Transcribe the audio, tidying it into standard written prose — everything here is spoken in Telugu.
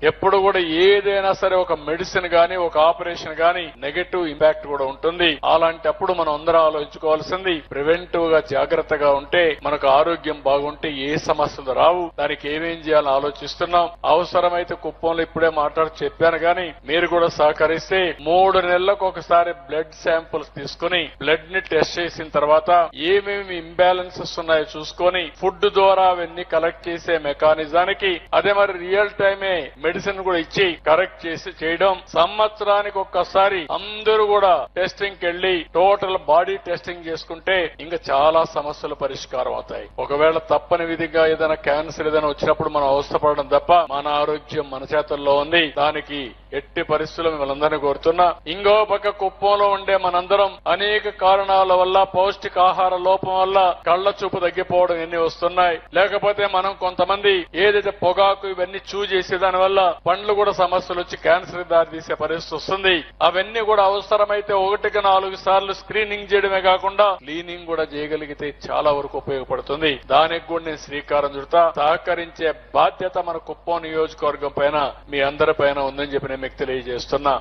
ఎప్పుడు కూడా ఏదైనా సరే ఒక మెడిసిన్ గాని ఒక ఆపరేషన్ గాని నెగటివ్ ఇంపాక్ట్ కూడా ఉంటుంది. అలాంటప్పుడు మనం అందరం ఆలోచించుకోవాల్సింది ప్రివెంటివ్ గా జాగ్రత్తగా ఉంటే మనకు ఆరోగ్యం బాగుంటే ఏ సమస్యలు రావు. దానికి ఏమేం చేయాలని ఆలోచిస్తున్నాం. అవసరమైతే కుప్పంలో ఇప్పుడే మాట్లాడి చెప్పాను గాని మీరు కూడా సహకరిస్తే 3 నెలలకు ఒకసారి బ్లడ్ శాంపుల్స్ తీసుకుని బ్లడ్ ని టెస్ట్ చేసిన తర్వాత ఏమేమి ఇంబ్యాలెన్సెస్ ఉన్నాయో చూసుకొని ఫుడ్ ద్వారా అవన్నీ కలెక్ట్ చేసే మెకానిజానికి అదే మరి రియల్ టైమే మెడిసిన్ కూడా ఇచ్చి కరెక్ట్ చేసి చేయడం. సంవత్సరానికి ఒక్కసారి అందరూ కూడా టెస్టింగ్ కెళ్లి టోటల్ బాడీ టెస్టింగ్ చేసుకుంటే ఇంకా చాలా సమస్యలు పరిష్కారం అవుతాయి. ఒకవేళ తప్పని విధిగా ఏదైనా క్యాన్సర్ ఏదైనా వచ్చినప్పుడు మనం అవస్థపడడం తప్ప మన ఆరోగ్యం మన చేతుల్లో ఉంది. దానికి ఎట్టి పరిస్థితుల్లో మిమ్మల్ని కోరుతున్నా. ఇంకో పక్క కుప్పంలో ఉండే మనందరం అనేక కారణాల వల్ల పౌష్టికాహార లోపం వల్ల కళ్ల చూపు తగ్గిపోవడం ఎన్ని వస్తున్నాయి. లేకపోతే మనం కొంతమంది ఏదైతే పొగాకు ఇవన్నీ చేసే దాని వల్ల పండ్లు కూడా సమస్యలు వచ్చి క్యాన్సర్ దారి తీసే పరిస్థితి వస్తుంది. అవన్నీ కూడా అవసరమైతే 1కి 4 సార్లు స్క్రీనింగ్ చేయడమే కాకుండా క్లీనింగ్ కూడా చేయగలిగితే చాలా వరకు ఉపయోగపడుతుంది. దానికి కూడా నేను శ్రీకారం చుడతా. సహకరించే బాధ్యత మన కుప్పం నియోజకవర్గం పైన మీ అందరి పైన ఉందని చెప్పి నేను మీకు తెలియజేస్తున్నా.